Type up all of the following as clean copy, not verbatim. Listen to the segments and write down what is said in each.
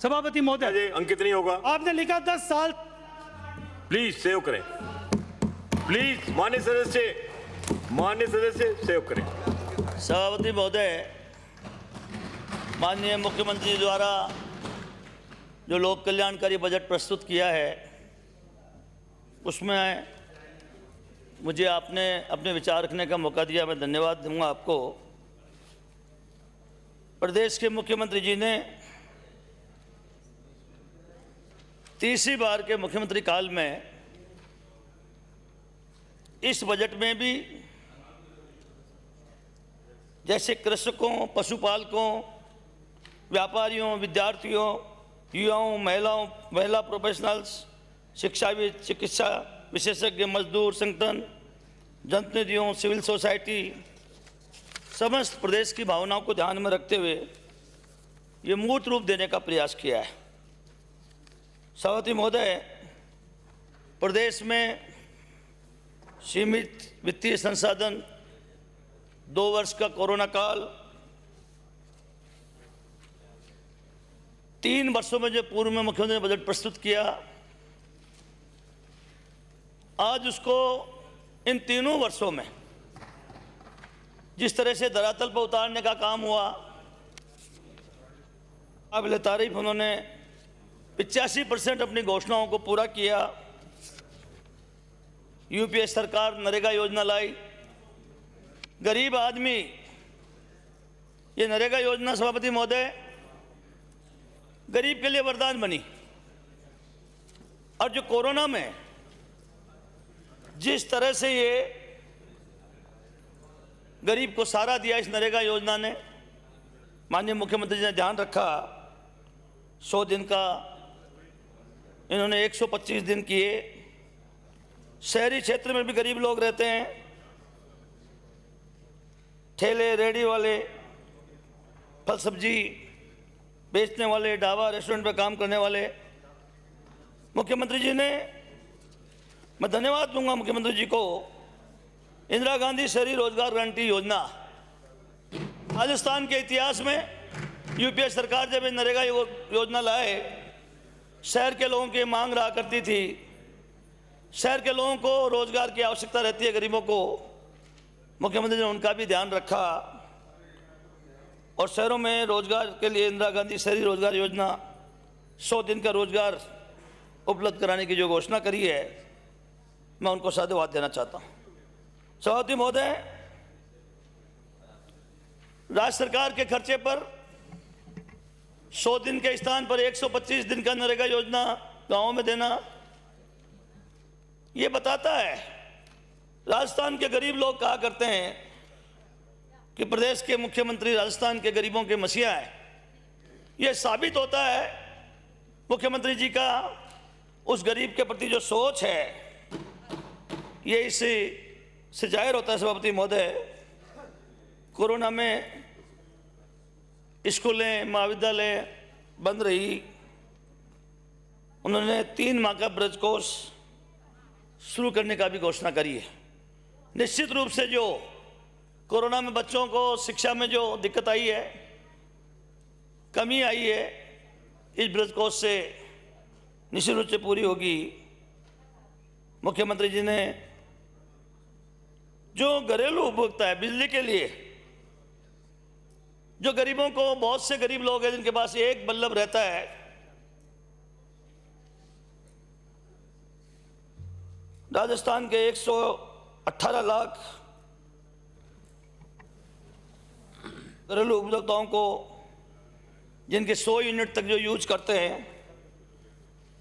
सभापति महोदय, अंकित नहीं होगा। आपने लिखा 10 साल। प्लीज सेव करें, प्लीज माननीय सदस्य सेव करें। सभापति महोदय, माननीय मुख्यमंत्री द्वारा जो लोक कल्याणकारी बजट प्रस्तुत किया है उसमें मुझे आपने अपने विचार रखने का मौका दिया, मैं धन्यवाद दूंगा आपको। प्रदेश के मुख्यमंत्री जी ने तीसरी बार के मुख्यमंत्री काल में इस बजट में भी जैसे कृषकों, पशुपालकों, व्यापारियों, विद्यार्थियों, युवाओं, महिला प्रोफेशनल्स, शिक्षाविद, चिकित्सा विशेषज्ञ, मजदूर संगठन, जनप्रतिनिधियों, सिविल सोसाइटी, समस्त प्रदेश की भावनाओं को ध्यान में रखते हुए ये मूर्त रूप देने का प्रयास किया है। सभापति महोदय, प्रदेश में सीमित वित्तीय संसाधन, 2 वर्ष का कोरोना काल, 3 वर्षों में जो पूर्व में मुख्यमंत्री ने बजट प्रस्तुत किया, आज उसको इन तीनों वर्षों में जिस तरह से धरातल पर उतारने का काम हुआ, काबिल तारीफ उन्होंने 85% अपनी घोषणाओं को पूरा किया। यूपीए सरकार नरेगा योजना लाई, गरीब आदमी, ये नरेगा योजना सभापति महोदय गरीब के लिए वरदान बनी। और जो कोरोना में जिस तरह से ये गरीब को सहारा दिया इस नरेगा योजना ने, माननीय मुख्यमंत्री जी ने ध्यान रखा। 100 दिन का इन्होंने 125 दिन किए। शहरी क्षेत्र में भी गरीब लोग रहते हैं, ठेले रेहड़ी वाले, फल सब्जी बेचने वाले, ढाबा रेस्टोरेंट में काम करने वाले। मुख्यमंत्री जी ने, मैं धन्यवाद दूंगा मुख्यमंत्री जी को, इंदिरा गांधी शहरी रोजगार गारंटी योजना, राजस्थान के इतिहास में यूपीए सरकार जब नरेगा योजना लाए, शहर के लोगों की मांग रहा करती थी, शहर के लोगों को रोजगार की आवश्यकता रहती है, गरीबों को। मुख्यमंत्री ने उनका भी ध्यान रखा और शहरों में रोजगार के लिए इंदिरा गांधी शहरी रोजगार योजना, 100 दिन का रोजगार उपलब्ध कराने की जो घोषणा करी है, मैं उनको साधुवाद देना चाहता हूँ। सभापति महोदय, राज्य सरकार के खर्चे पर 100 दिन के स्थान पर 125 दिन का नरेगा योजना गांवों में देना, ये बताता है, राजस्थान के गरीब लोग कहा करते हैं कि प्रदेश के मुख्यमंत्री राजस्थान के गरीबों के मसीहा हैं। ये साबित होता है मुख्यमंत्री जी का उस गरीब के प्रति जो सोच है, ये इससे जाहिर होता है। सभापति महोदय, कोरोना में स्कूलें, महाविद्यालय बंद रही, उन्होंने 3 माह का ब्रज कोर्स शुरू करने का भी घोषणा करी है। निश्चित रूप से जो कोरोना में बच्चों को शिक्षा में जो दिक्कत आई है, कमी आई है, इस ब्रज कोर्स से निश्चित रूप से पूरी होगी। मुख्यमंत्री जी ने जो घरेलू उपभोक्ता है बिजली के लिए, जो गरीबों को, बहुत से गरीब लोग हैं जिनके पास एक बल्ब रहता है, राजस्थान के 118 लाख घरेलू उपभोक्ताओं को, जिनके 100 यूनिट तक जो यूज करते हैं,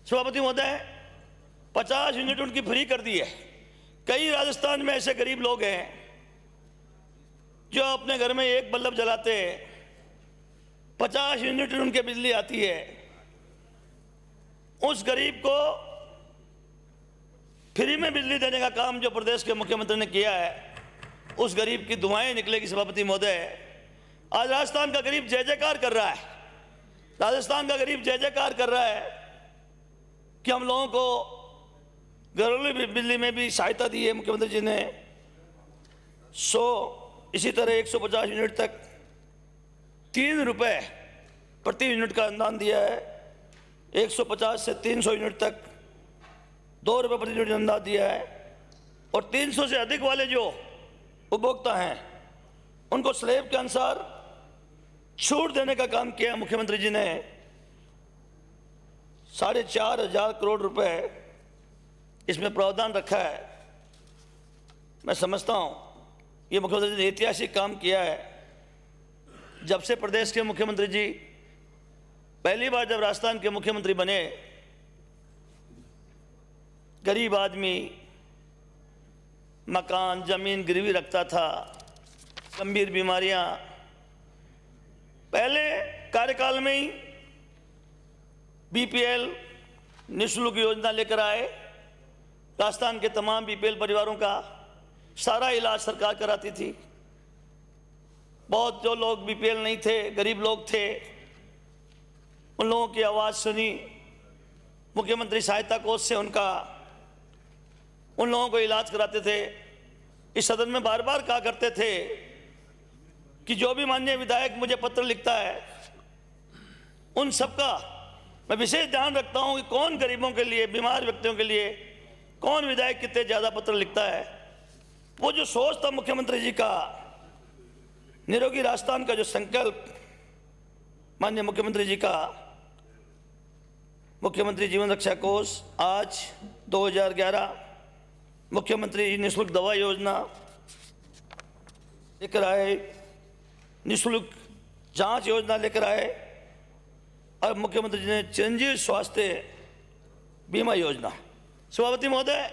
सभापति महोदय 50 यूनिट उनकी फ्री कर दी है। कई राजस्थान में ऐसे गरीब लोग हैं जो अपने घर में एक बल्ब जलाते हैं, 50 यूनिट उनके बिजली आती है। उस गरीब को फ्री में बिजली देने का काम जो प्रदेश के मुख्यमंत्री ने किया है, उस गरीब की दुआएं निकलेगी। सभापति महोदय, आज राजस्थान का गरीब जय जयकार कर रहा है, राजस्थान का गरीब जय जयकार कर रहा है कि हम लोगों को घरेलू बिजली में भी सहायता दी है मुख्यमंत्री जी ने। 100, इसी तरह 150 यूनिट तक 3 रुपए प्रति यूनिट का अनुदान दिया है। 150 से 300 यूनिट तक 2 रुपये प्रति यूनिट अनुदान दिया है, और 300 से अधिक वाले जो उपभोक्ता हैं उनको स्लैब के अनुसार छूट देने का काम किया। मुख्यमंत्री जी ने 4,500 करोड़ रुपए इसमें प्रावधान रखा है। मैं समझता हूं ये मुख्यमंत्री जी ने ऐतिहासिक काम किया है। जब से प्रदेश के मुख्यमंत्री जी पहली बार जब राजस्थान के मुख्यमंत्री बने, गरीब आदमी मकान जमीन गिरवी रखता था, गंभीर बीमारियां, पहले कार्यकाल में ही बीपीएल निःशुल्क योजना लेकर आए। राजस्थान के तमाम बीपीएल परिवारों का सारा इलाज सरकार कराती थी। बहुत जो लोग बीपीएल नहीं थे, गरीब लोग थे, उन लोगों की आवाज़ सुनी, मुख्यमंत्री सहायता कोष से उन लोगों को इलाज कराते थे। इस सदन में बार बार कहा करते थे कि जो भी माननीय विधायक मुझे पत्र लिखता है उन सबका मैं विशेष ध्यान रखता हूं कि कौन गरीबों के लिए, बीमार व्यक्तियों के लिए कौन विधायक कितने ज़्यादा पत्र लिखता है। वो जो सोच था मुख्यमंत्री जी का, निरोगी राजस्थान का जो संकल्प माननीय मुख्यमंत्री जी का, मुख्यमंत्री जीवन रक्षा कोष आज 2011 मुख्यमंत्री निःशुल्क दवा योजना लेकर आए, निःशुल्क जांच योजना लेकर आए, और मुख्यमंत्री जी ने चिरंजीवी स्वास्थ्य बीमा योजना। सभापति महोदय,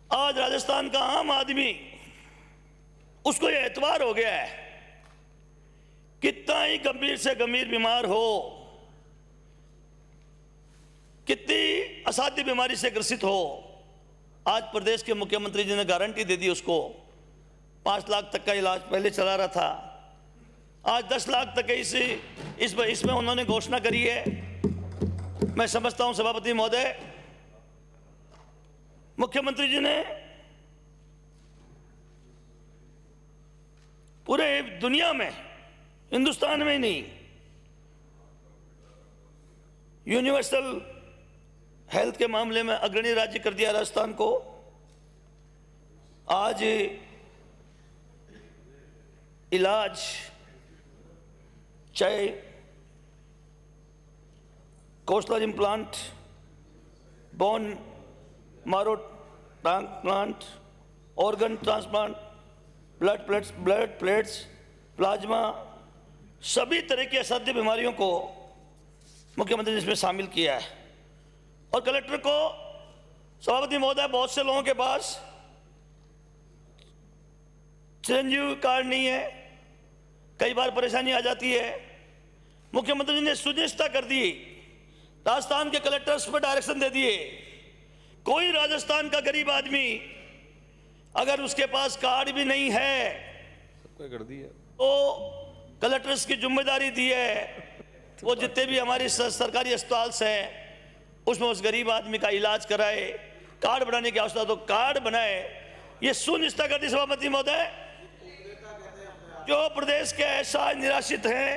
आज राजस्थान का आम आदमी उसको यह एतबार हो गया है, कितना ही गंभीर से गंभीर बीमार हो, कितनी असाध्य बीमारी से ग्रसित हो, आज प्रदेश के मुख्यमंत्री जी ने गारंटी दे दी उसको। 5 लाख तक का इलाज पहले चला रहा था, आज 10 लाख तक इसमें उन्होंने घोषणा करी है। मैं समझता हूं सभापति महोदय, मुख्यमंत्री जी ने पूरे दुनिया में, हिंदुस्तान में ही नहीं, यूनिवर्सल हेल्थ के मामले में अग्रणी राज्य कर दिया राजस्थान को। आज इलाज चाहे coastal implant, bone marrow transplant, organ transplant, blood plates, plasma, सभी तरह की असाध्य बीमारियों को मुख्यमंत्री ने इसमें शामिल किया है। और कलेक्टर को, सभापति महोदय, बहुत से लोगों के पास चिरंजीवी कार्ड नहीं है, कई बार परेशानी आ जाती है। मुख्यमंत्री जी ने सुनिश्चित कर दी, राजस्थान के कलेक्टर्स पर डायरेक्शन दे दिए, कोई राजस्थान का गरीब आदमी अगर उसके पास कार्ड भी नहीं है कर दी है तो कलेक्टर्स की जिम्मेदारी दी है, वो जितने भी हमारे सरकारी अस्पताल हैं उसमें उस गरीब आदमी का इलाज कराए। कार्ड बनाने की आवश्यकता तो कार्ड बनाए। ये सुनिश्चित कर दी सभापति महोदय। जो प्रदेश के ऐसा निराश्रित हैं,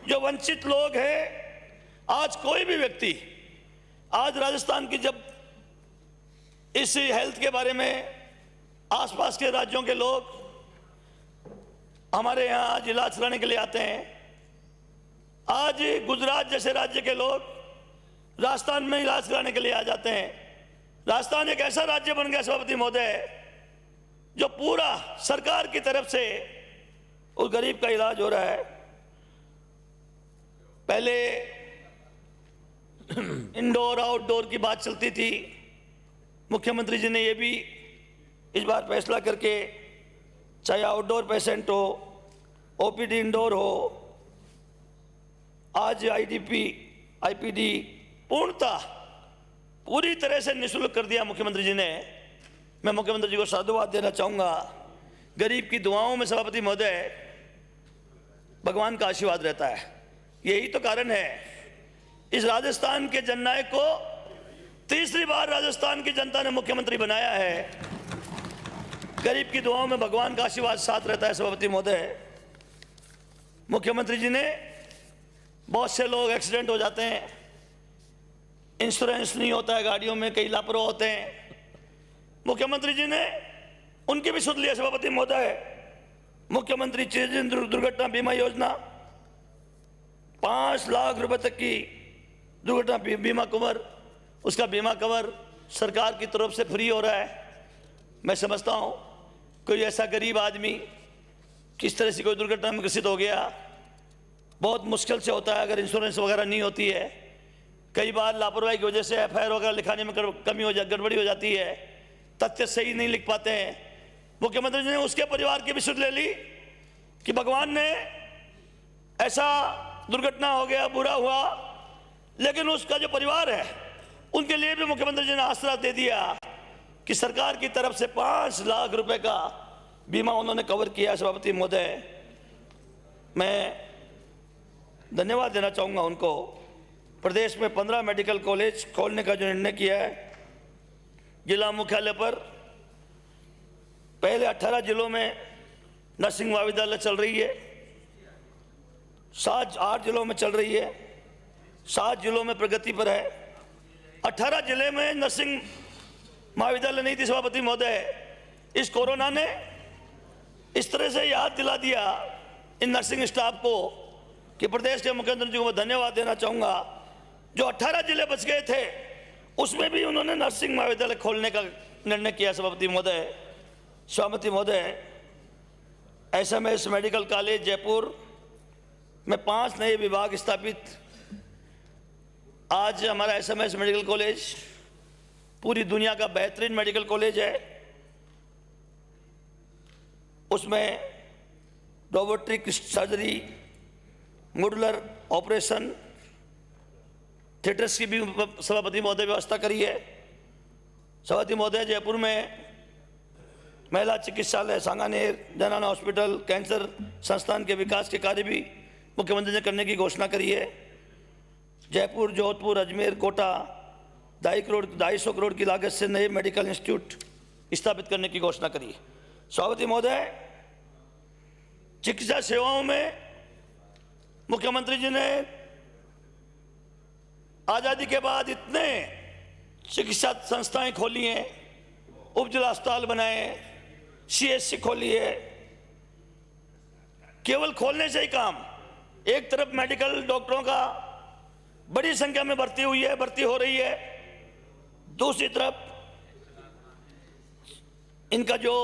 जो वंचित लोग हैं, आज कोई भी व्यक्ति, आज राजस्थान की जब इस हेल्थ के बारे में आसपास के राज्यों के लोग हमारे यहाँ आज इलाज कराने के लिए आते हैं, आज गुजरात जैसे राज्य के लोग राजस्थान में इलाज कराने के लिए आ जाते हैं। राजस्थान एक ऐसा राज्य बन गया सभापति महोदय जो पूरा सरकार की तरफ से उस गरीब का इलाज हो रहा है। पहले इंडोर आउटडोर की बात चलती थी, मुख्यमंत्री जी ने ये भी इस बार फैसला करके, चाहे आउटडोर पेशेंट हो, ओपीडी इंडोर हो, आज आईडीपी आईपीडी पूर्णतः पूरी तरह से निःशुल्क कर दिया मुख्यमंत्री जी ने। मैं मुख्यमंत्री जी को साधुवाद देना चाहूँगा। गरीब की दुआओं में सभापति महोदय भगवान का आशीर्वाद रहता है। यही तो कारण है इस राजस्थान के जननायक को तीसरी बार राजस्थान की जनता ने मुख्यमंत्री बनाया है। गरीब की दुआओं में भगवान का आशीर्वाद साथ रहता है सभापति महोदय। मुख्यमंत्री जी ने बहुत से लोग एक्सीडेंट हो जाते हैं, इंश्योरेंस नहीं होता है गाड़ियों में, कई लापरवाह होते हैं। मुख्यमंत्री जी ने उनकी भी सुध लिया सभापति महोदय। मुख्यमंत्री चिरंजीवी दुर्घटना बीमा योजना 5 लाख रुपए तक की दुर्घटना बीमा कवर, उसका बीमा कवर सरकार की तरफ से फ्री हो रहा है। मैं समझता हूँ कोई ऐसा गरीब आदमी किस तरह से कोई दुर्घटना में ग्रसित हो गया, बहुत मुश्किल से होता है अगर इंश्योरेंस वगैरह नहीं होती है। कई बार लापरवाही की वजह से एफआईआर वगैरह लिखाने में कमी हो गड़बड़ी हो जाती है, तथ्य सही नहीं लिख पाते हैं। मुख्यमंत्री जी ने उसके परिवार की भी सुध ले ली कि भगवान ने ऐसा दुर्घटना हो गया, बुरा हुआ, लेकिन उसका जो परिवार है उनके लिए भी मुख्यमंत्री जी ने आश्वासन दे दिया कि सरकार की तरफ से 5 लाख रुपए का बीमा उन्होंने कवर किया। सभापति महोदय, मैं धन्यवाद देना चाहूँगा उनको। प्रदेश में 15 मेडिकल कॉलेज खोलने का जो निर्णय किया है, जिला मुख्यालय पर पहले 18 जिलों में नर्सिंग महाविद्यालय चल रही है, 8 जिलों में चल रही है, 7 जिलों में प्रगति पर है। 18 जिले में नर्सिंग महाविद्यालय नहीं थी सभापति महोदय। इस कोरोना ने इस तरह से याद दिला दिया इन नर्सिंग स्टाफ को कि प्रदेश के मुख्यमंत्री जी को मैं धन्यवाद देना चाहूँगा। जो 18 जिले बच गए थे उसमें भी उन्होंने नर्सिंग महाविद्यालय खोलने का निर्णय किया। सभापति महोदय, एसएमएस मेडिकल कॉलेज जयपुर में 5 नए विभाग स्थापित। आज हमारा एसएमएस मेडिकल कॉलेज पूरी दुनिया का बेहतरीन मेडिकल कॉलेज है। उसमें robotic surgery, modular operation theatres की भी सभापति महोदय व्यवस्था करी है। सभापति महोदय, जयपुर में महिला चिकित्सालय, सांगानेर, जनाना हॉस्पिटल, कैंसर संस्थान के विकास के कार्य भी मुख्यमंत्री ने करने की घोषणा करी है। जयपुर, जोधपुर, अजमेर, कोटा 250 करोड़ की लागत से नए मेडिकल इंस्टीट्यूट स्थापित करने की घोषणा करी है। सभापति महोदय, चिकित्सा सेवाओं में मुख्यमंत्री जी ने आजादी के बाद इतने चिकित्सा संस्थाएं खोली हैं, उप जिला अस्पताल बनाए, सीएचसी खोली है। केवल खोलने से ही काम, एक तरफ मेडिकल डॉक्टरों का बड़ी संख्या में भर्ती हो रही है, दूसरी तरफ इनका जो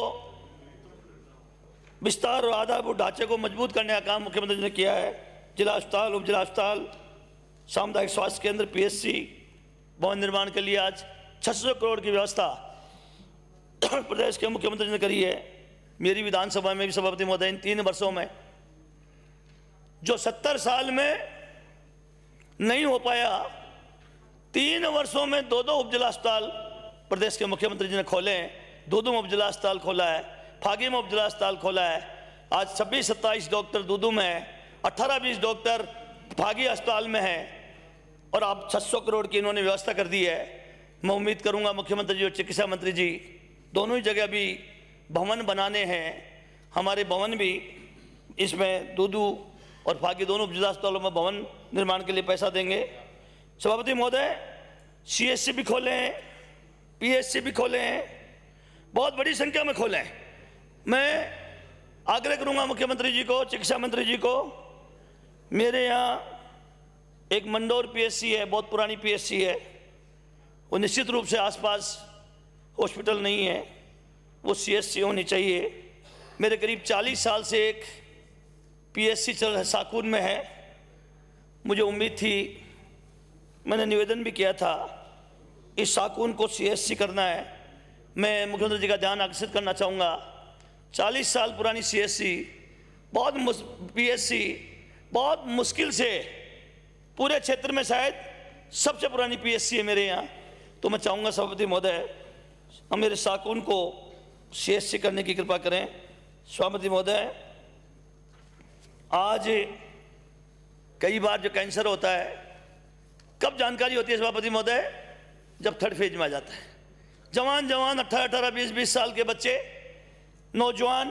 विस्तार और आधारभूत ढांचे को मजबूत करने का काम मुख्यमंत्री जी ने किया है। जिला अस्पताल, उप जिला अस्पताल, सामुदायिक स्वास्थ्य केंद्र, पीएचसी भवन निर्माण के लिए आज 600 करोड़ की व्यवस्था प्रदेश के मुख्यमंत्री ने करी है। मेरी विधानसभा में भी सभापति महोदय, इन 3 वर्षों में जो 70 साल में नहीं हो पाया, 3 वर्षों में 2 उपजिला अस्पताल प्रदेश के मुख्यमंत्री जी ने खोले हैं। 2 उपजिला अस्पताल खोला है, फागी में उपजिला अस्पताल खोला है। आज 26-27 डॉक्टर दूदू में है, 18-20 डॉक्टर फागी अस्पताल में है, और आप 600 करोड़ की इन्होंने व्यवस्था कर दी है। मैं उम्मीद करूंगा मुख्यमंत्री जी और चिकित्सा मंत्री जी दोनों ही जगह भी भवन बनाने हैं। हमारे भवन भी इसमें दूदू और फागी दोनों जिला अस्पतालों में भवन निर्माण के लिए पैसा देंगे। सभापति महोदय, सीएचसी भी खोले हैं, पीएचसी भी खोले हैं, बहुत बड़ी संख्या में खोले हैं। मैं आग्रह करूंगा मुख्यमंत्री जी को, चिकित्सा मंत्री जी को, मेरे यहाँ एक मंडोर पीएचसी है, बहुत पुरानी पीएचसी है, वो निश्चित रूप से आसपास हॉस्पिटल नहीं है, वो सीएचसी होनी चाहिए। मेरे करीब 40 साल से एक पीएचसी चल रहा साकुन में है। मुझे उम्मीद थी, मैंने निवेदन भी किया था, इस साकुन को सीएचसी करना है। मैं मुख्यमंत्री जी का ध्यान आकर्षित करना चाहूँगा, 40 साल पुरानी सीएचसी, पीएचसी बहुत मुश्किल से पूरे क्षेत्र में शायद सबसे पुरानी पीएचसी है मेरे यहाँ। तो मैं चाहूँगा सभापति महोदय, हम मेरे साकुन को सीएचसी करने की कृपा करें। सभापति महोदय, आज कई बार जो कैंसर होता है, कब जानकारी होती है सभापति महोदय? जब 3rd फेज में आ जाता है। जवान 18, 20 साल के बच्चे, नौजवान,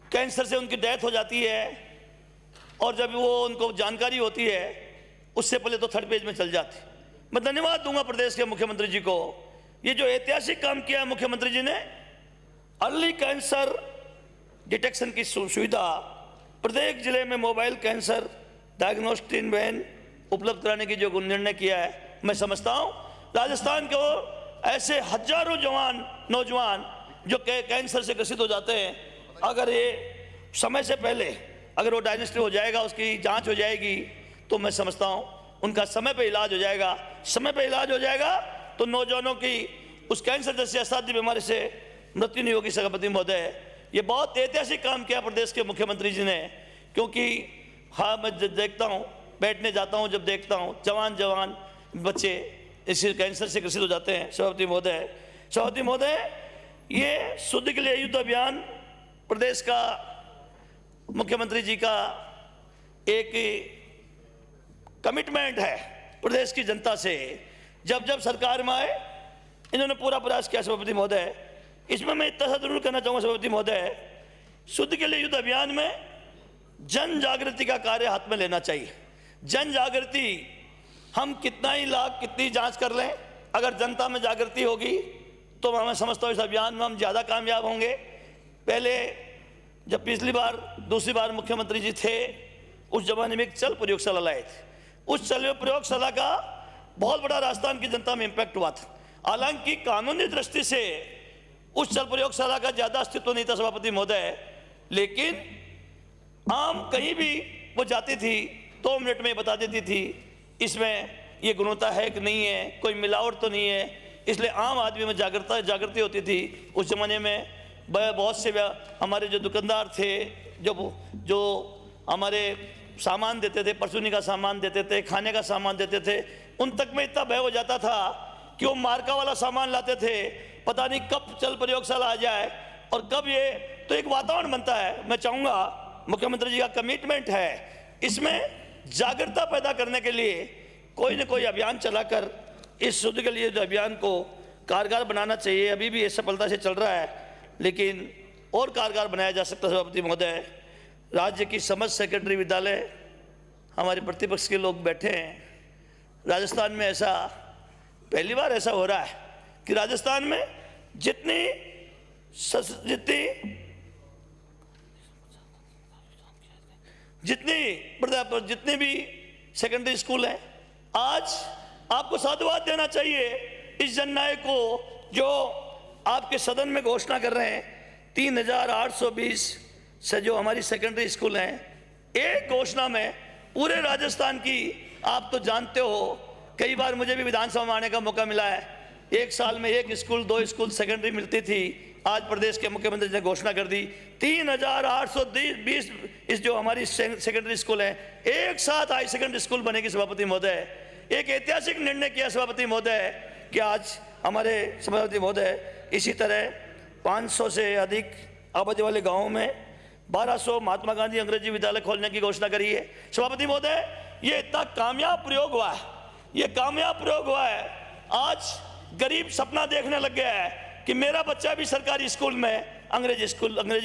कैंसर से उनकी डेथ हो जाती है। और जब वो उनको जानकारी होती है उससे पहले तो थर्ड पेज में चल जाती। मैं धन्यवाद दूंगा प्रदेश के मुख्यमंत्री जी को, ये जो ऐतिहासिक काम किया है मुख्यमंत्री जी ने, अर्ली कैंसर डिटेक्शन की सुविधा, प्रत्येक जिले में मोबाइल कैंसर डायग्नोस्टिक वैन उपलब्ध कराने की जो निर्णय किया है, मैं समझता हूँ राजस्थान को ऐसे हजारों नौजवान जो कैंसर से ग्रसित हो जाते हैं, अगर ये समय से पहले अगर वो डायग्नोस्टिक हो जाएगा, उसकी जांच हो जाएगी, तो मैं समझता हूँ उनका समय पे इलाज हो जाएगा। समय पे इलाज हो जाएगा तो नौजवानों की उस कैंसर जैसी असाध्य बीमारी से मृत्यु नहीं होगी। सभापति महोदय, ये बहुत ऐतिहासिक काम किया प्रदेश के मुख्यमंत्री जी ने, क्योंकि हाँ मैं देखता हूँ, बैठने जाता हूँ, जब देखता हूँ जवान बच्चे इस कैंसर से ग्रसित हो जाते हैं। सभापति महोदय, ये शुद्ध के लिए युद्ध अभियान प्रदेश का मुख्यमंत्री जी का एक कमिटमेंट है प्रदेश की जनता से। जब सरकार में आए इन्होंने पूरा प्रयास किया। सभापति महोदय, इसमें मैं इतना सा जरूर कहना चाहूँगा सभापति महोदय, शुद्ध के लिए युद्ध अभियान में जन जागृति का कार्य हाथ में लेना चाहिए। जन जागृति, हम कितना ही लाख कितनी जांच कर लें, अगर जनता में जागृति होगी तो मैं समझता हूँ इस अभियान में हम ज़्यादा कामयाब होंगे। पहले जब पिछली बार दूसरी बार मुख्यमंत्री जी थे, उस जमाने में एक चल प्रयोगशाला लाए थे। उस चल प्रयोगशाला का बहुत बड़ा राजस्थान की जनता में इम्पैक्ट हुआ था। हालांकि कानूनी दृष्टि से उस चल प्रयोगशाला का ज़्यादा अस्तित्व नहीं था सभापति महोदय, लेकिन आम कहीं भी वो जाती थी 2 मिनट में बता देती थी इसमें ये गुणवत्ता है कि नहीं है, कोई मिलावट तो नहीं है। इसलिए आम आदमी में जागृति होती थी। उस जमाने में बहुत से हमारे जो दुकानदार थे, जो हमारे सामान देते थे, परचूनी का सामान देते थे, खाने का सामान देते थे, उन तक में इतना भय हो जाता था कि वो मार्का वाला सामान लाते थे, पता नहीं कब चल प्रयोगशाला आ जाए और कब ये, तो एक वातावरण बनता है। मैं चाहूँगा मुख्यमंत्री जी का कमिटमेंट है, इसमें जागरूकता पैदा करने के लिए कोई न कोई अभियान चलाकर इस शुद्ध के लिए जो अभियान को कारगर बनाना चाहिए। अभी भी ये सफलता से चल रहा है, लेकिन और कारगर बनाया जा सकता है। सभापति महोदय, राज्य की समस्त सेकेंडरी विद्यालय, हमारे प्रतिपक्ष के लोग बैठे हैं, राजस्थान में ऐसा पहली बार ऐसा हो रहा है कि राजस्थान में जितने भी सेकेंडरी स्कूल हैं, आज आपको साधुवाद देना चाहिए इस जननायक को जो आपके सदन में घोषणा कर रहे हैं 3820 से जो हमारी सेकेंडरी स्कूल हैं। एक घोषणा में पूरे राजस्थान की, आप तो जानते हो, कई बार मुझे भी विधानसभा में आने का मौका मिला है, एक साल में 1 स्कूल 2 स्कूल सेकेंडरी मिलती थी। आज प्रदेश के मुख्यमंत्री ने घोषणा कर दी 3820 इस जो हमारी सेकेंडरी स्कूल है, एक साथ हाई सेकेंडरी स्कूल बनेगी। सभापति महोदय, एक ऐतिहासिक निर्णय किया सभापति महोदय कि आज हमारे सभापति महोदय इसी तरह 500 से अधिक आबादी वाले गाँवों में 1200 महात्मा गांधी अंग्रेजी विद्यालय खोलने की घोषणा करी है। सभापति महोदय, ये इतना कामयाब प्रयोग हुआ है, ये कामयाब प्रयोग हुआ है। आज गरीब सपना देखने लग गया है कि मेरा बच्चा भी सरकारी स्कूल में अंग्रेजी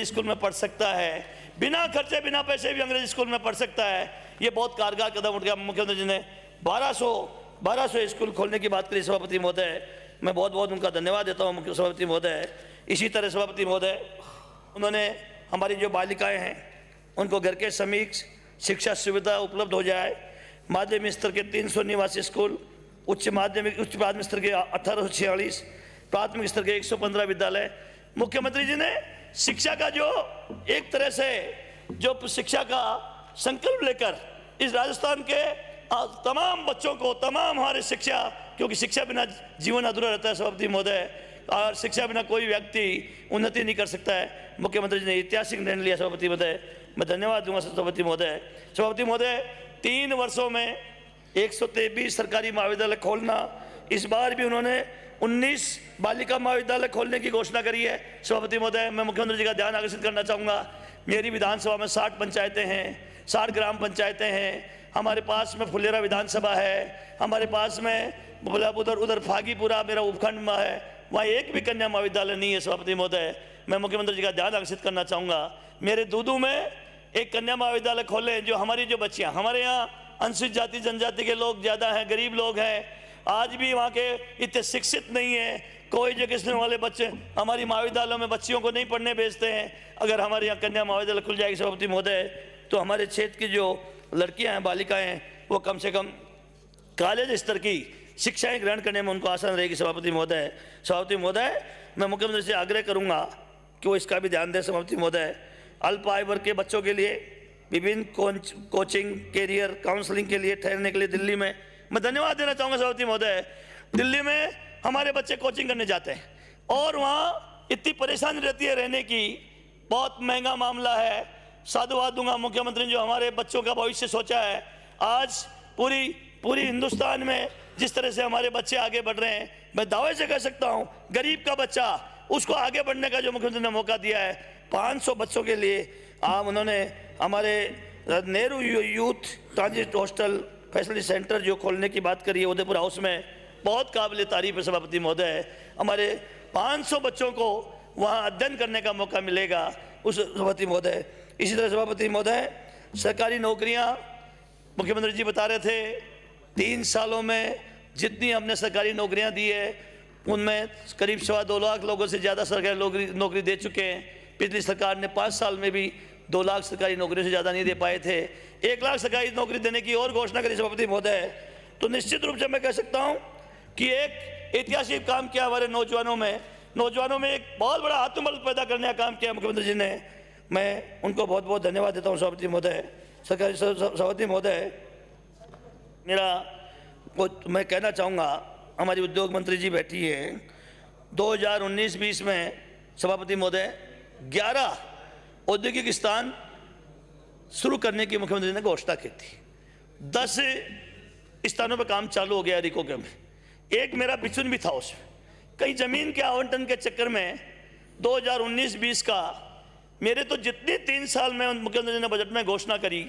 स्कूल में पढ़ सकता है, बिना खर्चे बिना पैसे भी अंग्रेजी स्कूल में पढ़ सकता है। ये बहुत कारगर कदम उठ गया। मुख्यमंत्री जी ने 1200 स्कूल खोलने की बात करी। सभापति महोदय, मैं बहुत बहुत उनका धन्यवाद देता हूँ मुख्य सभापति महोदय। इसी तरह सभापति महोदय, उन्होंने हमारी जो बालिकाएं हैं उनको घर के समीप शिक्षा सुविधा उपलब्ध हो जाए। माध्यमिक स्तर के 300 निवासी स्कूल, उच्च माध्यमिक स्तर के 1846, प्राथमिक स्तर के 115 विद्यालय। मुख्यमंत्री जी ने शिक्षा का जो एक तरह से जो शिक्षा का संकल्प लेकर इस राजस्थान के तमाम बच्चों को, तमाम हमारे शिक्षा, क्योंकि शिक्षा बिना जीवन अधूरा रहता है सभापति महोदय, और शिक्षा बिना कोई व्यक्ति उन्नति नहीं कर सकता है। मुख्यमंत्री जी ने ऐतिहासिक निर्णय लिया। सभापति महोदय, मैं धन्यवाद दूंगा सभापति महोदय। सभापति महोदय, 3 वर्षों में 123 सरकारी महाविद्यालय खोलना, इस बार भी उन्होंने 19 बालिका महाविद्यालय खोलने की घोषणा करी है। सभापति महोदय, मैं मुख्यमंत्री जी का ध्यान आकर्षित करना चाहूँगा, मेरी विधानसभा में 60 पंचायतें हैं, 60 ग्राम पंचायतें हैं। हमारे पास में फुलेरा विधानसभा है, हमारे पास में उधर फागीपुरा मेरा उपखंड में है, वहाँ एक भी कन्या महाविद्यालय नहीं है। सभापति महोदय, मैं मुख्यमंत्री जी का ध्यान आकर्षित करना चाहूँगा, मेरे दूदू में एक कन्या महाविद्यालय खोले, जो हमारी जो बच्चियां, हमारे यहाँ अनुसूचित जाति जनजाति के लोग ज़्यादा हैं, गरीब लोग हैं, आज भी वहाँ के इतने शिक्षित नहीं है, कोई एजुकेशन वाले बच्चे हमारी महाविद्यालयों में बच्चियों को नहीं पढ़ने भेजते हैं। अगर हमारे यहाँ कन्या महाविद्यालय खुल जाएगी सभापति महोदय, तो हमारे क्षेत्र की जो लड़कियाँ हैं, बालिकाएँ हैं, वो कम से कम कॉलेज स्तर की शिक्षाएं ग्रहण करने में उनको आसान रहेगी सभापति महोदय। सभापति महोदय, मैं मुख्यमंत्री से आग्रह करूंगा कि वो इसका भी ध्यान दें सभापति महोदय। अल्प आय वर्ग के बच्चों के लिए विभिन्न कोचिंग कैरियर काउंसलिंग के लिए ठहरने के लिए दिल्ली में, मैं धन्यवाद देना चाहूँगा सभापति महोदय। दिल्ली में हमारे बच्चे कोचिंग करने जाते हैं और वहाँ इतनी परेशानी रहती है रहने की, बहुत महंगा मामला है। साधुवाद दूंगा मुख्यमंत्री ने जो हमारे बच्चों का भविष्य सोचा है। आज पूरी हिंदुस्तान में जिस तरह से हमारे बच्चे आगे बढ़ रहे हैं, मैं दावे से कह सकता हूं, गरीब का बच्चा, उसको आगे बढ़ने का जो मुख्यमंत्री ने मौका दिया है, 500 बच्चों के लिए उन्होंने हमारे Nehru youth transit hostel facility centre जो खोलने की बात करी है उदयपुर हाउस में, बहुत काबिल तारीफ है सभापति महोदय। हमारे 500 बच्चों को वहाँ अध्ययन करने का मौका मिलेगा उस सभापति महोदय। इसी तरह सभापति महोदय, सरकारी नौकरियाँ मुख्यमंत्री जी बता रहे थे, 3 सालों में जितनी हमने सरकारी नौकरियां दी है उनमें करीब 2.25 लाख लोगों से ज़्यादा सरकारी नौकरी दे चुके हैं। पिछली सरकार ने 5 साल में भी 2 लाख सरकारी नौकरियों से ज़्यादा नहीं दे पाए थे। 1 लाख सरकारी नौकरी देने की और घोषणा करी सभापति महोदय। तो निश्चित रूप से मैं कह सकता हूँ कि एक ऐतिहासिक काम किया हमारे नौजवानों में एक बहुत बड़ा आत्मबल पैदा करने का काम किया मुख्यमंत्री जी ने। मैं उनको बहुत बहुत धन्यवाद देता हूँ सभापति महोदय। सरकारी सभापति महोदय, मैं कहना चाहूँगा, हमारी उद्योग मंत्री जी बैठी है, 2019-20 में सभापति महोदय 11 औद्योगिक स्थान शुरू करने की मुख्यमंत्री ने घोषणा की थी। 10 स्थानों पर काम चालू हो गया रिको के में, एक मेरा बिचुन भी था उसमें। कहीं जमीन के आवंटन के चक्कर में 2019-20 का मेरे तो जितने 3 साल में मुख्यमंत्री ने बजट में घोषणा करी,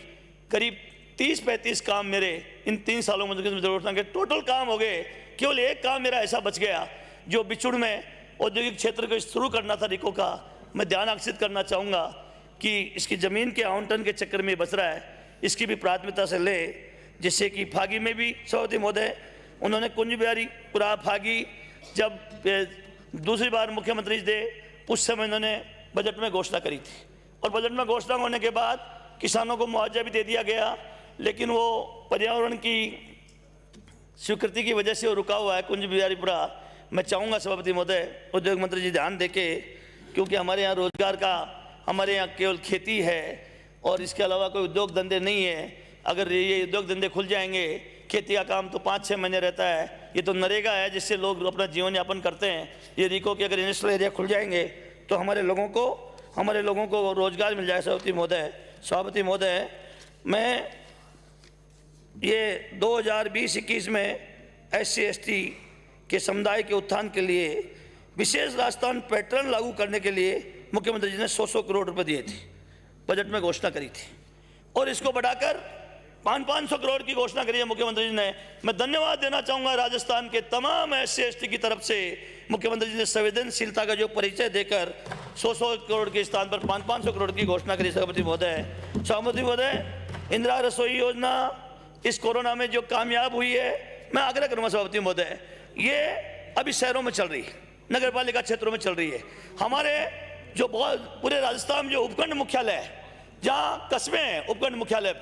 करीब 30-35 काम मेरे इन 3 सालों में घोषणा के टोटल काम हो गए। केवल एक काम मेरा ऐसा बच गया जो बिचुड़ में औद्योगिक क्षेत्र को शुरू करना था रिको का। मैं ध्यान आकर्षित करना चाहूँगा कि इसकी ज़मीन के आवंटन के चक्कर में बच रहा है, इसकी भी प्राथमिकता से ले। जिससे कि फागी में भी सभापति महोदय उन्होंने कुंज बिहारी पुरा फागी जब दूसरी बार मुख्यमंत्री थे उस समय उन्होंने बजट में घोषणा करी थी, और बजट में घोषणा होने के बाद किसानों को मुआवजा भी दे दिया गया, लेकिन वो पर्यावरण की स्वीकृति की वजह से वो रुका हुआ है कुंज बिहारीपुरा। मैं चाहूँगा सभापति महोदय उद्योग मंत्री जी ध्यान देके, क्योंकि हमारे यहाँ रोजगार का, हमारे यहाँ केवल खेती है और इसके अलावा कोई उद्योग धंधे नहीं है। अगर ये उद्योग धंधे खुल जाएंगे, खेती का काम तो 5-6 महीने रहता है, ये तो नरेगा है जिससे लोग अपना जीवन यापन करते हैं। ये रिको के अगर इंडस्ट्रियल एरिया खुल जाएंगे तो हमारे लोगों को रोजगार मिल जाएगा सभापति महोदय। मैं ये 2020-21 में SC/ST के समुदाय के उत्थान के लिए विशेष राजस्थान पैटर्न लागू करने के लिए मुख्यमंत्री जी ने 100 करोड़ रुपए दिए थे, बजट में घोषणा करी थी, और इसको बढ़ाकर 500 करोड़ की घोषणा करी है मुख्यमंत्री जी ने। मैं धन्यवाद देना चाहूँगा राजस्थान के तमाम SC/ST की तरफ से। मुख्यमंत्री जी ने संवेदनशीलता का जो परिचय देकर 100 करोड़ के स्थान पर 500 करोड़ की घोषणा करी सभापति महोदय। इंदिरा रसोई योजना इस कोरोना में जो कामयाब हुई है, मैं आग्रह करूँगा सभापति महोदय, ये अभी शहरों में चल रही है, नगर पालिका क्षेत्रों में चल रही है। हमारे जो बहुत पूरे राजस्थान में जो उपखंड मुख्यालय है, जहाँ कस्बे हैं उपखंड मुख्यालय,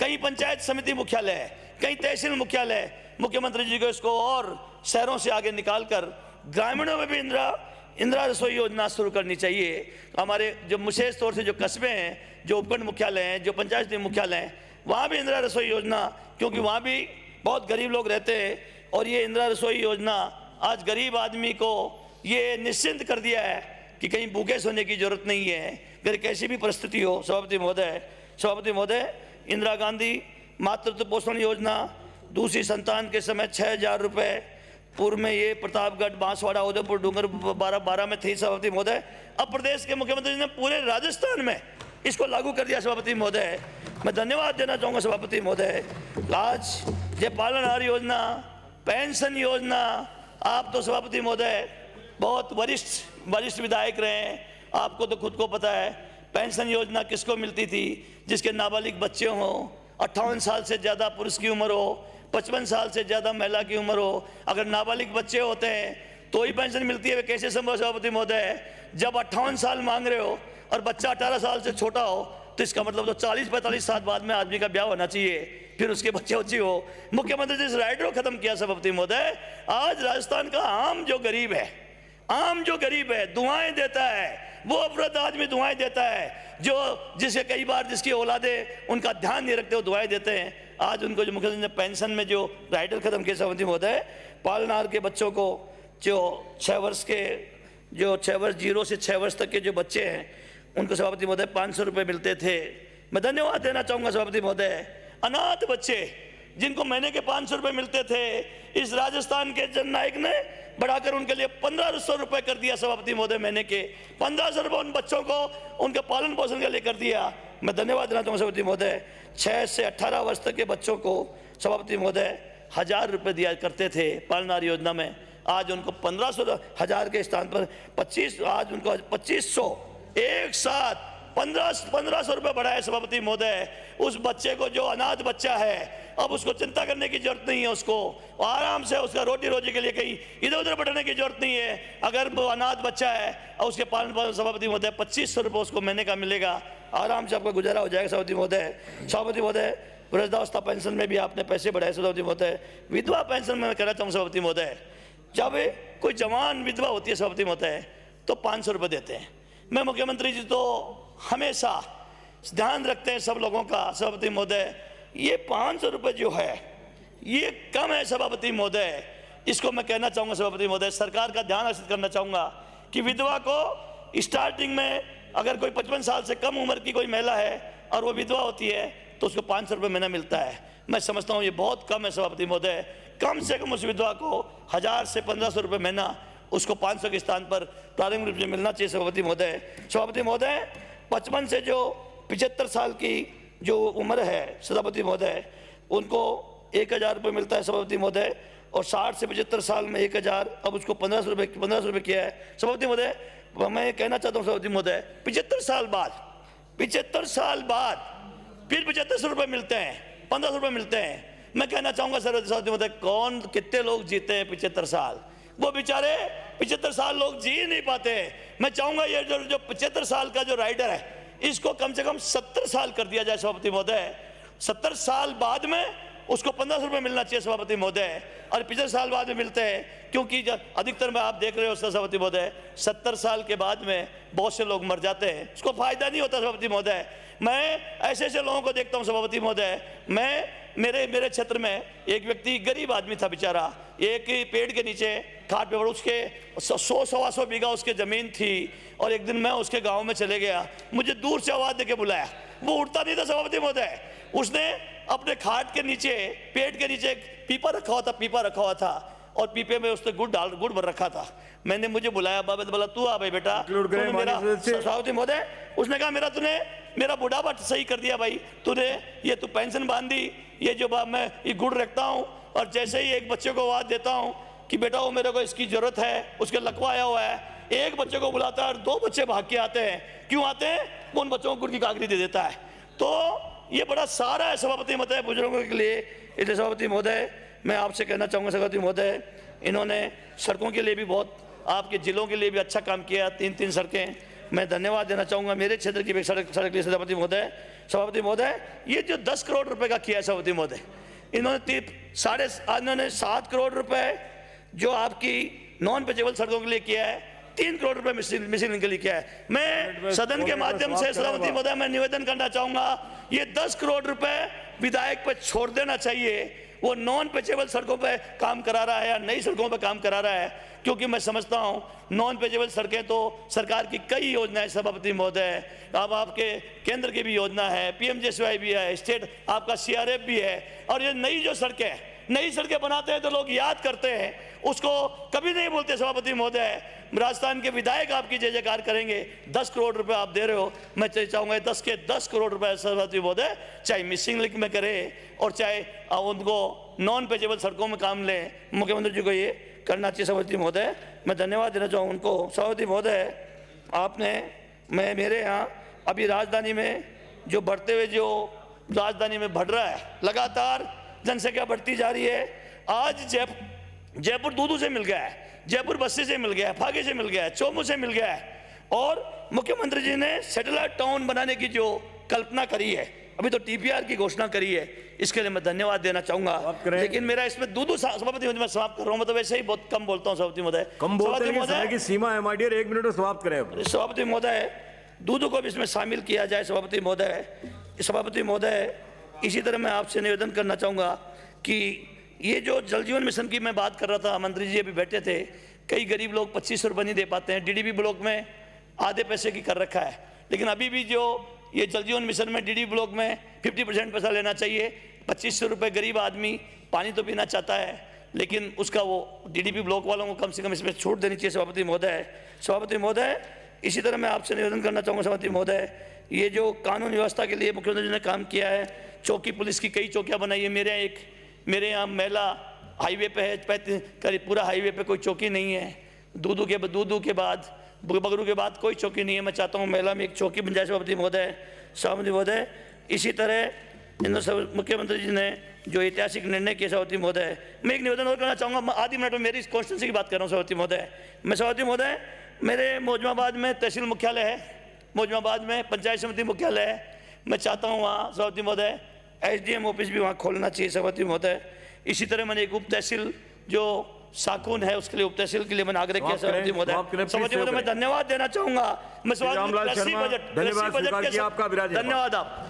कहीं पंचायत समिति मुख्यालय है, कहीं तहसील मुख्यालय है, मुख्यमंत्री जी को इसको और शहरों से आगे निकालकर ग्रामीणों में भी इंदिरा रसोई योजना शुरू करनी चाहिए। हमारे जो विशेष तौर से जो कस्बे हैं, जो उपखंड मुख्यालय हैं, जो पंचायत मुख्यालय हैं, वहाँ भी इंदिरा रसोई योजना, क्योंकि वहाँ भी बहुत गरीब लोग रहते हैं, और ये इंदिरा रसोई योजना आज गरीब आदमी को ये निश्चिंत कर दिया है कि कहीं भूखे सोने की जरूरत नहीं है, अगर कैसी भी परिस्थिति हो। सभापति महोदय, इंदिरा गांधी मातृत्व पोषण योजना, दूसरी संतान के समय 6,000 रुपये, पूर्व में ये प्रतापगढ़, बांसवाड़ा, उदयपुर, डूंगर 12 में थी सभापति महोदय। अब प्रदेश के मुख्यमंत्री ने पूरे राजस्थान में इसको लागू कर दिया सभापति महोदय। मैं धन्यवाद देना चाहूँगा सभापति महोदय। आज ये पालनहार योजना, पेंशन योजना, आप तो सभापति महोदय बहुत वरिष्ठ विधायक रहे हैं, आपको तो खुद को पता है। पेंशन योजना किसको मिलती थी? जिसके नाबालिग बच्चे हों, 58 साल से ज़्यादा पुरुष की उम्र हो, 55 साल से ज़्यादा महिला की उम्र हो। अगर नाबालिग बच्चे होते हैं तो ही पेंशन मिलती है, वे कैसे संभव सभापति महोदय? जब 58 साल मांग रहे हो और बच्चा 18 साल से छोटा हो तो इसका मतलब तो 40-45 साल बाद में आदमी का ब्याह होना चाहिए, फिर उसके बच्चे बच्ची हो। मुख्यमंत्री जी इस राइडर को खत्म किया सभापति महोदय। आज राजस्थान का आम जो गरीब है दुआएं देता है, वो वृद्ध आदमी दुआएं देता है, जिसे कई बार जिसकी औलादे उनका ध्यान नहीं रखते, वो दुआएं देते हैं। आज उनको जो मुख्यमंत्री ने पेंशन में जो राइडर खत्म किया सभापति महोदय, पालनार के बच्चों को जो 6 वर्ष 0 से 6 वर्ष तक के जो बच्चे हैं उनको सभापति महोदय 500 रुपये मिलते थे। मैं धन्यवाद देना चाहूँगा सभापति महोदय। अनाथ बच्चे जिनको महीने के 500 रुपये मिलते थे, इस राजस्थान के जननायक ने बढ़ाकर उनके लिए 1500 रुपये कर दिया सभापति महोदय। महीने के 1500 रुपये उन बच्चों को उनके पालन पोषण के लिए कर दिया। मैं धन्यवाद देना चाहूँगा सभापति महोदय। 6 से 18 वर्ष तक के बच्चों को सभापति महोदय 1000 रुपये दिया करते थे पालनार योजना में, आज उनको 1500 हजार के स्थान पर 2500 एक साथ 1500 रुपये बढ़ाए सभापति महोदय। उस बच्चे को जो अनाथ बच्चा है, अब उसको चिंता करने की जरूरत नहीं है, उसको आराम से उसका रोटी रोजी के लिए कहीं इधर उधर बढ़ने की जरूरत नहीं है। अगर वो अनाथ बच्चा है और उसके पालन पोषण सभापति महोदय 2500 रुपये उसको महीने का मिलेगा, आराम से आपका गुजारा हो जाएगा सभापति महोदय। वृद्धावस्था पेंशन में भी आपने पैसे बढ़ाए सभापति महोदय। विधवा पेंशन में मैं कहना चाहूँ सभापति महोदय, जब कोई जवान विधवा होती है सभापति महोदय तो 500 रुपये देते हैं। मैं मुख्यमंत्री जी तो हमेशा ध्यान रखते हैं सब लोगों का सभापति महोदय। ये 500 रुपये जो है ये कम है सभापति महोदय। इसको मैं कहना चाहूँगा सभापति महोदय, सरकार का ध्यान आकर्षित करना चाहूँगा कि विधवा को स्टार्टिंग में अगर कोई 55 साल से कम उम्र की कोई महिला है और वो विधवा होती है तो उसको 500 रुपये महीना मिलता है। मैं समझता हूँ ये बहुत कम है सभापति महोदय। कम से कम उस विधवा को 1000 से 1500 रुपये महीना उसको 500 के स्थान पर प्रारंभिक रूप से मिलना चाहिए सभापति महोदय। सभापति महोदय 55 से जो 75 साल की जो उम्र है सभापति महोदय, उनको 1000 रुपये मिलता है सभापति महोदय, और 60 से 75 साल में 1000, अब उसको 1500 रुपये किया है सभापति महोदय। मैं कहना चाहता हूँ सभापति महोदय 75 साल बाद फिर 7500 रुपये मिलते हैं, 1500 रुपये मिलते हैं। मैं कहना चाहूँगा सभापति महोदय, कितने लोग जीते हैं 75 साल? वो बेचारे 75 साल लोग जी नहीं पाते। मैं चाहूँगा ये जो 75 साल का जो राइडर है इसको कम से कम 70 साल कर दिया जाए सभापति महोदय। 70 साल बाद में उसको 1500 रुपये मिलना चाहिए सभापति महोदय, और 75 साल बाद में मिलते हैं, क्योंकि अधिकतर में आप देख रहे हो सभापति महोदय 70 साल के बाद में बहुत से लोग मर जाते हैं, उसको फायदा नहीं होता सभापति महोदय। मैं ऐसे लोगों को देखता हूँ सभापति महोदय। मेरे क्षेत्र में एक व्यक्ति गरीब आदमी था बेचारा, एक पेड़ के नीचे खाट पे पड़ा, उसके 100-125 बीघा उसके ज़मीन थी, और एक दिन मैं उसके गांव में चले गया, मुझे दूर से आवाज़ देके बुलाया, वो उठता नहीं था सभापति महोदय। उसने अपने खाट के नीचे, पेड़ के नीचे एक पीपा रखा हुआ था, और पीपे में उसने गुड़ भर रखा था। मैंने मुझे बुलाया, बाबा ने बोला तू आ भाई बेटा, सभापति महोदय। उसने कहा मेरा बुढ़ापा सही कर दिया भाई तूने, ये तू पेंशन बांधी, ये जो मैं ये गुड़ रखता हूँ, और जैसे ही एक बच्चे को आवाज़ देता हूँ कि बेटा वो मेरे को इसकी ज़रूरत है, उसके लकवा आया हुआ है, एक बच्चे को बुलाता है और 2 बच्चे भाग के आते हैं। क्यों आते हैं? वो उन बच्चों को गुड़ की कागरी दे देता है। तो ये बड़ा सारा है सभापति महोदय बुजुर्गों के लिए। इसलिए सभापति महोदय मैं आपसे कहना चाहूँगा सभापति महोदय, इन्होंने सड़कों के लिए भी बहुत, आपके ज़िलों के लिए भी अच्छा काम किया, 3 सड़कें। मैं धन्यवाद देना चाहूँगा मेरे क्षेत्र की सड़क के लिए सभापति महोदय। ये जो 10 करोड़ रुपए का किया है सभापति महोदय, इन्होंने 7 करोड़ रुपए जो आपकी नॉन पेचेबल सड़कों के लिए किया है, 3 करोड़ रुपए मिसिंग के लिए किया है। मैं सदन के माध्यम से सभापति महोदय मैं निवेदन करना चाहूँगा, ये 10 करोड़ रुपए विधायक पे छोड़ देना चाहिए। वो नॉन पेचेबल सड़कों पे काम करा रहा है या नई सड़कों पे काम करा रहा है, क्योंकि मैं समझता हूँ नॉन पेचेबल सड़कें तो सरकार की कई योजनाएं सभापति महोदय, अब आपके केंद्र की भी योजना है, PMJSY भी है, स्टेट आपका CRF भी है, और ये नई सड़कें बनाते हैं तो लोग याद करते हैं, उसको कभी नहीं बोलते सभापति महोदय। राजस्थान के विधायक आपकी जय जयकार करेंगे। 10 करोड़ रुपए आप दे रहे हो, मैं चाहूँगा 10 के 10 करोड़ रुपए सभापति महोदय चाहे मिसिंग लिंक में करे और चाहे उनको नॉन पेचेबल सड़कों में काम लें, मुख्यमंत्री जी को ये करना चाहिए सभापति महोदय। मैं धन्यवाद देना चाहूँ उनको। सभापति महोदय, आपने मेरे यहाँ अभी राजधानी में जो बढ़ते हुए जो राजधानी में बढ़ रहा है, लगातार जनसंख्या बढ़ती जा रही है। आज जयपुर दूदू से मिल गया है, जयपुर बस्सी से मिल गया है, फागे से मिल गया है, चोमू से मिल गया है। और मुख्यमंत्री जी ने सैटेलाइट टाउन बनाने की जो कल्पना करी है, अभी तो टीपीआर की घोषणा करी है, इसके लिए मैं धन्यवाद देना चाहूंगा। लेकिन मेरा इसमें दूदू सभापति मैं समाप्त कर रहा हूं, मैं तो वैसे ही बहुत कम बोलता हूं सभापति महोदय। कम बोलते हैं, समय की सीमा है माय डियर, 1 मिनट में समाप्त करें। सभापति महोदय, दूदू को भी इसमें शामिल किया जाए सभापति महोदय। सभापति महोदय, इसी तरह मैं आपसे निवेदन करना चाहूँगा कि ये जो जल जीवन मिशन की मैं बात कर रहा था, मंत्री जी अभी बैठे थे, कई गरीब लोग 2500 रुपये नहीं दे पाते हैं, डीडीबी ब्लॉक में आधे पैसे की कर रखा है। लेकिन अभी भी जो ये जल जीवन मिशन में डीडीबी ब्लॉक में 50% पैसा लेना चाहिए। 2500 रुपये गरीब आदमी पानी तो पीना चाहता है, लेकिन उसका वो डीडीबी ब्लॉक वालों को कम से कम इसमें छूट देनी चाहिए सभापति महोदय। सभापति महोदय, इसी तरह मैं आपसे निवेदन करना चाहूँगा सभापति महोदय, ये जो कानून व्यवस्था के लिए मुख्यमंत्री जी ने काम किया है, चौकी पुलिस की कई चौकियाँ बनाई है। मेरे यहाँ मेला हाईवे पे है, करीब पूरा हाईवे पे कोई चौकी नहीं है। दूदू के बाद बगरू के बाद कोई चौकी नहीं है। मैं चाहता हूँ मेला में एक चौकी बन जाए सभापति महोदय। इसी तरह मुख्यमंत्री जी ने जो ऐतिहासिक निर्णय किया सभापति महोदय, मैं एक निवेदन और करना चाहूँगा। आधी मिनट में मेरी कॉन्स्टिट्यूंसी की बात कर रहा हूँ सभापति महोदय। मैं सभापति महोदय, मेरे मौजमाबाद में तहसील मुख्यालय है, मौजमाबाद में पंचायत समिति मुख्यालय है। मैं चाहता हूँ वहाँ सभापति महोदय एसडीएम ऑफिस भी वहाँ खोलना चाहिए सभापति महोदय। इसी तरह मैंने एक उप तहसील जो साकुन है उसके लिए उप तहसील के लिए मैंने आग्रह किया सभापति महोदय। सभापति महोदय, मैं धन्यवाद देना चाहूँगा। मैं सवाल कृषि बजट के आपका धन्यवाद। आप